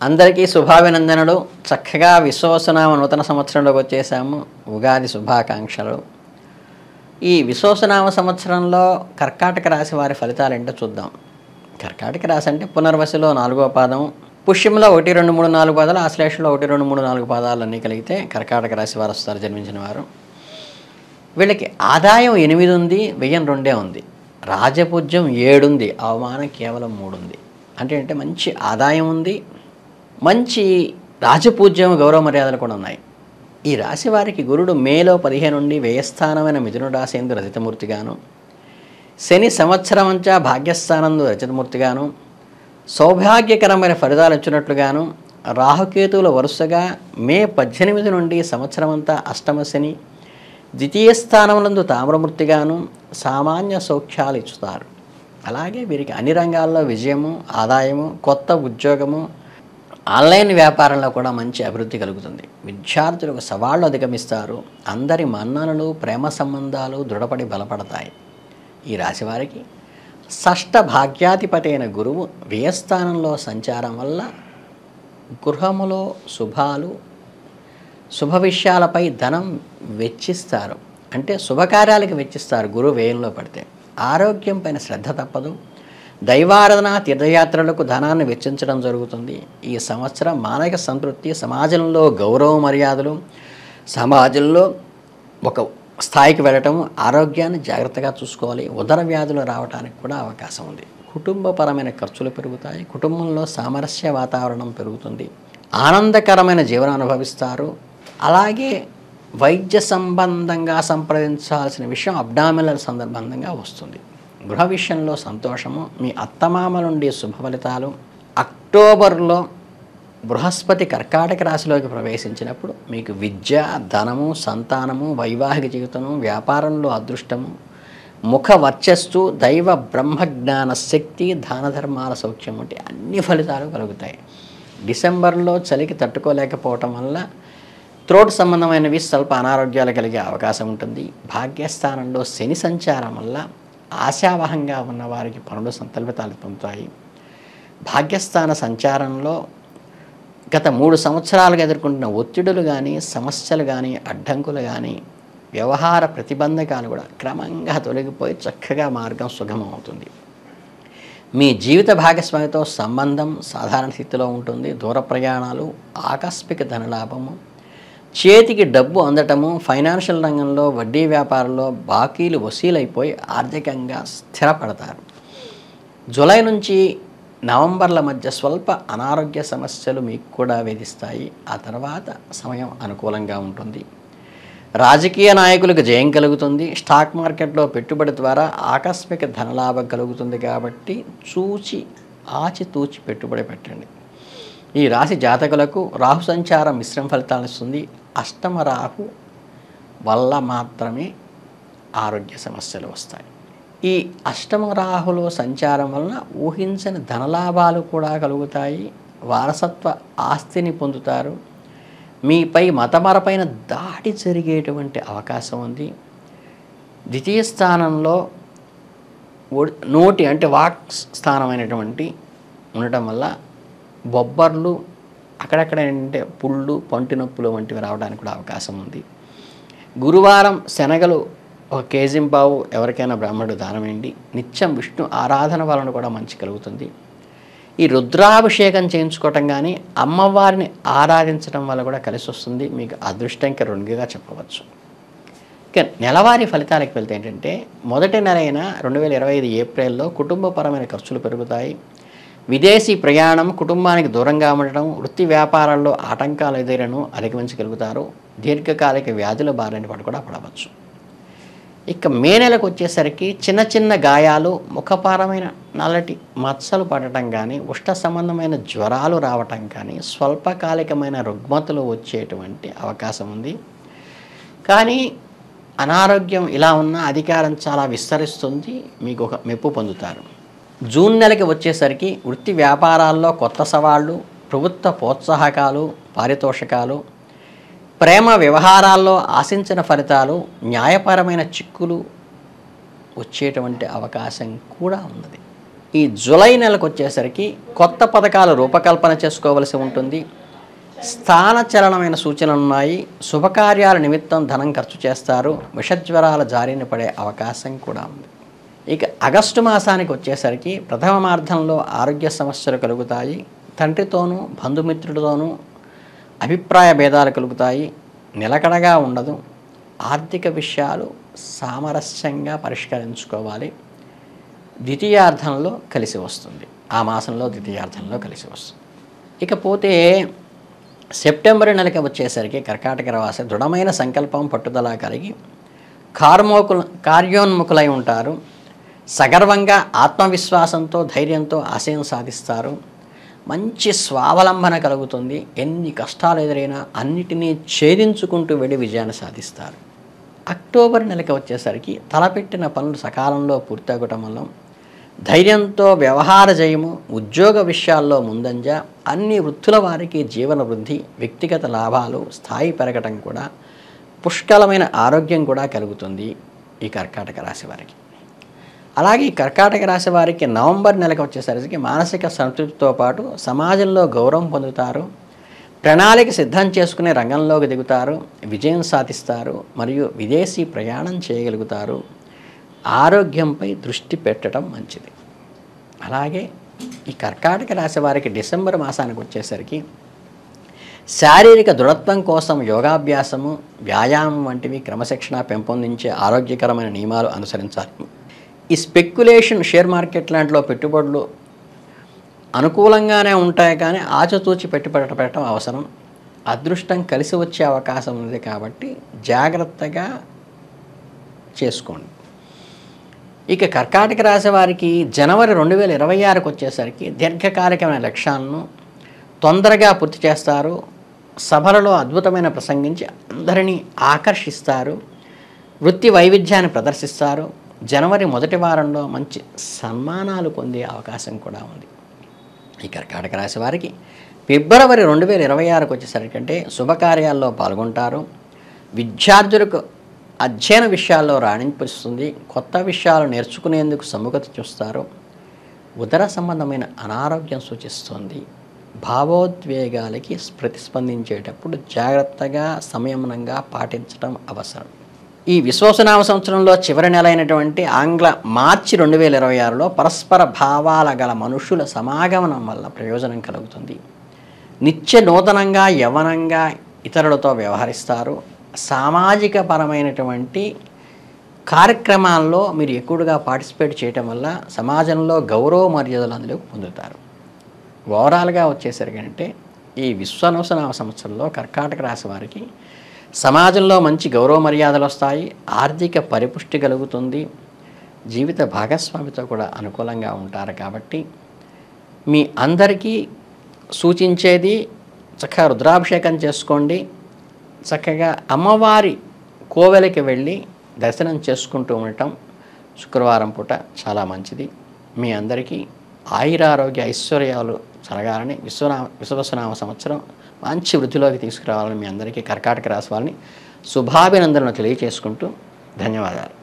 అందరికీ శుభాభినందనలు. చక్కగా విశ్వావసునామ నూతన సంవత్సరంలోకి వచ్చేసాము. ఉగాది శుభాకాంక్షలు. ఈ విశ్వావసునామ సంవత్సరంలో కర్కాటక రాశి వారి ఫలితాలు ఏంటో చూద్దాం. కర్కాటక రాశి అంటే పునర్వసులో 4వ పాదం, పుష్యంలో 1, 2, 3, 4 పాదాలు, ఆశ్లేషలో 1, 2, 3, 4 పాదాలు అన్నీ కలిగితే కర్కాటక రాశి వారు వస్తారు జన్మించిన వారు. వీళ్ళకి ఆదాయం 8 ఉంది, వ్యయం 2 ఉంది. రాజపూజ్యం 7 ఉంది, అవమానం కేవలం 3 ఉంది. అంటే మంచి ఆదాయం ఉంది, మంచి రాజపూజ్యం గౌరవ మర్యాదలు కూడా ఉన్నాయి. ఈ రాశి వారికి గురుడు మేలో 15 నుండి వ్యయస్థానమైన మిథున రాశి యందు రజితమూర్తిగాను, శని సంవత్సరమంతా భాగ్యస్థానందు రజతమూర్తిగాను, సౌభాగ్యకరమైన ఫలితాలు ఇచ్చినట్లుగాను, రాహుకేతువుల వరుసగా మే 18 నుండి సంవత్సరమంతా అష్టమ శని ద్వితీయ స్థానములందు తామ్రమూర్తిగాను సామాన్య సౌఖ్యాలు ఇచ్చుతారు. అలాగే వీరికి అన్ని రంగాల్లో విజయము, ఆదాయము, కొత్త ఉద్యోగము, ఆన్లైన్ వ్యాపారంలో కూడా మంచి అభివృద్ధి కలుగుతుంది. విద్యార్థులకు సవాళ్లు అధిగమిస్తారు. అందరి మన్ననలు, ప్రేమ సంబంధాలు దృఢపడి బలపడతాయి. ఈ రాశివారికి షష్ఠ భాగ్యాధిపతి అయిన గురువు వ్యయస్థానంలో సంచారం వల్ల గృహములో శుభాలు, శుభ విషయాలపై ధనం వెచ్చిస్తారు. అంటే శుభకార్యాలకు వెచ్చిస్తారు గురువు వ్యయంలో పడితే. ఆరోగ్యం పైన శ్రద్ధ తప్పదు. దైవారాధన, తీర్థయాత్రలకు ధనాన్ని వెచ్చించడం జరుగుతుంది. ఈ సంవత్సరం మానసిక సంతృప్తి, సమాజంలో గౌరవ మర్యాదలు, సమాజంలో ఒక స్థాయికి వెళ్ళటం, ఆరోగ్యాన్ని జాగ్రత్తగా చూసుకోవాలి. ఉదర వ్యాధులు రావడానికి కూడా అవకాశం ఉంది. కుటుంబపరమైన ఖర్చులు పెరుగుతాయి. కుటుంబంలో సామరస్య వాతావరణం పెరుగుతుంది. ఆనందకరమైన జీవనం అనుభవిస్తారు. అలాగే వైద్య సంబంధంగా సంప్రదించాల్సిన విషయం అబ్డామినల్ సందర్భంగా వస్తుంది. గృహ విషయంలో సంతోషము, మీ అత్తమామ నుండి శుభ ఫలితాలు. అక్టోబర్లో బృహస్పతి కర్కాటక రాశిలోకి ప్రవేశించినప్పుడు మీకు విద్య, ధనము, సంతానము, వైవాహిక జీవితము, వ్యాపారంలో అదృష్టము, ముఖ వర్చస్సు, దైవ బ్రహ్మజ్ఞాన శక్తి, దాన ధర్మాల సౌఖ్యం వంటి అన్ని ఫలితాలు కలుగుతాయి. డిసెంబర్లో చలికి తట్టుకోలేకపోవటం వల్ల త్రోట్ సంబంధమైనవి స్వల్ప అనారోగ్యాలు కలిగే అవకాశం ఉంటుంది. భాగ్యస్థానంలో శని సంచారం వల్ల ఆశావహంగా ఉన్న వారికి పనులు సంతల్పితాలు పొందుతాయి. భాగ్యస్థాన సంచారంలో గత 3 సంవత్సరాలుగా ఎదుర్కొంటున్న ఒత్తిడులు కానీ, సమస్యలు కానీ, అడ్డంకులు కానీ, వ్యవహార ప్రతిబంధకాలు కూడా క్రమంగా తొలగిపోయి చక్కగా మార్గం సుగమవుతుంది. మీ జీవిత భాగస్వామితో సంబంధం సాధారణ స్థితిలో ఉంటుంది. దూర ప్రయాణాలు, ఆకస్మిక ధనలాభము, చేతికి డబ్బు అందటము, ఫైనాన్షియల్ రంగంలో, వడ్డీ వ్యాపారంలో బాకీలు వసూలైపోయి ఆర్థికంగా స్థిరపడతారు. జూలై నుంచి నవంబర్ల మధ్య స్వల్ప అనారోగ్య సమస్యలు మీకు కూడా వేధిస్తాయి. ఆ తర్వాత సమయం అనుకూలంగా ఉంటుంది. రాజకీయ నాయకులకు జయం కలుగుతుంది. స్టాక్ మార్కెట్లో పెట్టుబడి ద్వారా ఆకస్మిక ధనలాభం కలుగుతుంది. కాబట్టి ఆచితూచి పెట్టుబడి పెట్టండి. ఈ రాశి జాతకులకు రాహు సంచారం మిశ్రమ ఫలితాలను ఇస్తుంది. అష్టమ రాహు వల్ల మాత్రమే ఆరోగ్య సమస్యలు వస్తాయి. ఈ అష్టమ రాహులో సంచారం వలన ఊహించని ధనలాభాలు కూడా కలుగుతాయి. వారసత్వ ఆస్తిని పొందుతారు. మీపై మతమరపైన దాడి జరిగేటువంటి అవకాశం ఉంది. ద్వితీయ స్థానంలో నోటి అంటే వాక్ స్థానమైనటువంటి ఉండటం వల్ల బొబ్బర్లు, అక్కడక్కడ ఏంటంటే పుళ్ళు, పంటి నొప్పులు వంటివి రావడానికి కూడా అవకాశం ఉంది. గురువారం శనగలు 1 కేజీంపావు ఎవరికైనా బ్రాహ్మణుడు దానమేయండి. నిత్యం విష్ణు ఆరాధన వలన కూడా మంచి కలుగుతుంది. ఈ రుద్రాభిషేకం చేయించుకోవటం కానీ, అమ్మవారిని ఆరాధించడం వల్ల కూడా కలిసి వస్తుంది. మీకు అదృష్టం ఇంకా 2గా చెప్పవచ్చు. ఇక నెలవారీ ఫలితాలకు వెళ్తే ఏంటంటే, మొదటి నెల అయిన 2025 ఏప్రిల్లో కుటుంబపరమైన ఖర్చులు పెరుగుతాయి. విదేశీ ప్రయాణం, కుటుంబానికి దూరంగా ఉండటం, వృత్తి వ్యాపారాల్లో ఆటంకాలు ఎదురను అధిగమించగలుగుతారు. దీర్ఘకాలిక వ్యాధుల బారిన పడి కూడా పడవచ్చు. ఇక మే నెలకు వచ్చేసరికి చిన్న చిన్న గాయాలు, ముఖపారమైన నల్లటి మచ్చలు పడటం కానీ, ఉష్ణ సంబంధమైన జ్వరాలు రావటం కానీ, స్వల్పకాలికమైన రుగ్మతలు వచ్చేటువంటి అవకాశం ఉంది. కానీ అనారోగ్యం ఇలా ఉన్న అధికారం చాలా విస్తరిస్తుంది. మీకు ఒక మెప్పు పొందుతారు. జూన్ నెలకి వచ్చేసరికి వృత్తి వ్యాపారాల్లో కొత్త సవాళ్ళు, ప్రభుత్వ ప్రోత్సాహకాలు, పారితోషకాలు, ప్రేమ వ్యవహారాల్లో ఆశించిన ఫలితాలు, న్యాయపరమైన చిక్కులు వచ్చేటువంటి అవకాశం కూడా ఉన్నది. ఈ జూలై నెలకు వచ్చేసరికి కొత్త పథకాలు రూపకల్పన చేసుకోవలసి ఉంటుంది. స్థానచలనమైన సూచనలు ఉన్నాయి. శుభకార్యాల నిమిత్తం ధనం ఖర్చు చేస్తారు. విషజ్వరాల జారిన పడే అవకాశం కూడా ఉంది. ఇక ఆగస్టు మాసానికి వచ్చేసరికి ప్రథమ మార్గంలో ఆరోగ్య సమస్యలు కలుగుతాయి. తండ్రితోనూ బంధుమిత్రులతోనూ అభిప్రాయ భేదాలు కలుగుతాయి. నిలకడగా ఉండదు. ఆర్థిక విషయాలు సామరస్యంగా పరిష్కరించుకోవాలి. ద్వితీయార్థంలో కలిసి వస్తుంది. ఆ మాసంలో ద్వితీయార్థంలో కలిసి వస్తుంది. ఇకపోతే సెప్టెంబర్ నెలకి వచ్చేసరికి కర్కాటక రాశి దృఢమైన సంకల్పం పట్టుదల కలిగి కార్యోన్ముఖులై ఉంటారు. సగర్వంగా ఆత్మవిశ్వాసంతో ధైర్యంతో ఆశయం సాధిస్తారు. మంచి స్వావలంబన కలుగుతుంది. ఎన్ని కష్టాలు ఎదురైనా అన్నిటినీ ఛేదించుకుంటూ వెళ్ళి విజయాన్ని సాధిస్తారు. అక్టోబర్ నెలకి వచ్చేసరికి తలపెట్టిన పనులు సకాలంలో పూర్తవటం వల్ల ధైర్యంతో వ్యవహార జయము, ఉద్యోగ విషయాల్లో ముందంజ, అన్ని వృత్తుల వారికి జీవన వృద్ధి, వ్యక్తిగత లాభాలు, స్థాయి పెరగటం కూడా, పుష్కలమైన ఆరోగ్యం కూడా కలుగుతుంది ఈ కర్కాటక రాశి వారికి. అలాగే ఈ కర్కాటక రాశి వారికి నవంబర్ నెలకు వచ్చేసరికి మానసిక సంతృప్తితో పాటు సమాజంలో గౌరవం పొందుతారు. ప్రణాళిక సిద్ధం చేసుకునే రంగంలోకి దిగుతారు. విజయం సాధిస్తారు. మరియు విదేశీ ప్రయాణం చేయగలుగుతారు. ఆరోగ్యంపై దృష్టి పెట్టడం మంచిది. అలాగే ఈ కర్కాటక రాశి వారికి డిసెంబర్ మాసానికి వచ్చేసరికి శారీరక దృఢత్వం కోసం యోగాభ్యాసము, వ్యాయామం వంటివి క్రమశిక్షణ పెంపొందించే ఆరోగ్యకరమైన నియమాలు అనుసరించాలి. ఈ స్పెక్యులేషన్, షేర్ మార్కెట్ లాంటిలో పెట్టుబడులు అనుకూలంగానే ఉంటాయి, కానీ ఆచితూచి పెట్టుబడి పెట్టడం అవసరం. అదృష్టం కలిసి వచ్చే అవకాశం ఉంది కాబట్టి జాగ్రత్తగా చేసుకోండి. ఇక కర్కాటక రాశి వారికి జనవరి 2026కి వచ్చేసరికి దీర్ఘకాలికమైన లక్ష్యాలను తొందరగా పూర్తి చేస్తారు. సభలలో అద్భుతమైన ప్రసంగించి అందరినీ ఆకర్షిస్తారు. వృత్తి వైవిధ్యాన్ని ప్రదర్శిస్తారు. జనవరి మొదటి వారంలో మంచి సన్మానాలు పొందే అవకాశం కూడా ఉంది. ఈ కర్కాటక రాశి వారికి ఫిబ్రవరి 2026కి వచ్చేసరికి అంటే శుభకార్యాల్లో పాల్గొంటారు. విద్యార్థులకు అధ్యయన విషయాల్లో రాణింపుస్తుంది. కొత్త విషయాలు నేర్చుకునేందుకు సముఖత చూస్తారు. ఉదర సంబంధమైన అనారోగ్యం సూచిస్తుంది. భావోద్వేగాలకి ప్రతిస్పందించేటప్పుడు జాగ్రత్తగా సంయమనంగా పాటించడం అవసరం. ఈ విశ్వాసనామ సంవత్సరంలో చివరి నెల అయినటువంటి ఆంగ్ల మార్చి 2026లో పరస్పర భావాల గల మనుషుల సమాగమనం వల్ల ప్రయోజనం కలుగుతుంది. నిత్య నూతనంగా యవ్వనంగా ఇతరులతో వ్యవహరిస్తారు. సామాజిక పరమైనటువంటి కార్యక్రమాల్లో మీరు ఎక్కువగా పార్టిసిపేట్ చేయటం వల్ల సమాజంలో గౌరవ మర్యాదలు అందులో పొందుతారు. ఓవరాల్గా వచ్చేసరికి అంటే ఈ విశ్వనవసనామ సంవత్సరంలో కర్కాటక రాశి వారికి సమాజంలో మంచి గౌరవ మర్యాదలు వస్తాయి. ఆర్థిక పరిపుష్టి కలుగుతుంది. జీవిత భాగస్వామితో కూడా అనుకూలంగా ఉంటారు. కాబట్టి మీ అందరికీ సూచించేది చక్కగా రుద్రాభిషేకం చేసుకోండి. చక్కగా అమ్మవారి కోవెలకి వెళ్ళి దర్శనం చేసుకుంటూ ఉండటం శుక్రవారం పూట చాలా మంచిది. మీ అందరికీ ఆయురారోగ్య ఐశ్వర్యాలు కలగాలని విశ్వవసునామ సంవత్సరం మంచి వృద్ధిలోకి తీసుకురావాలని మీ అందరికీ కర్కాటక రాశి వారిని శుభాభినందనలు తెలియజేసుకుంటూ ధన్యవాదాలు.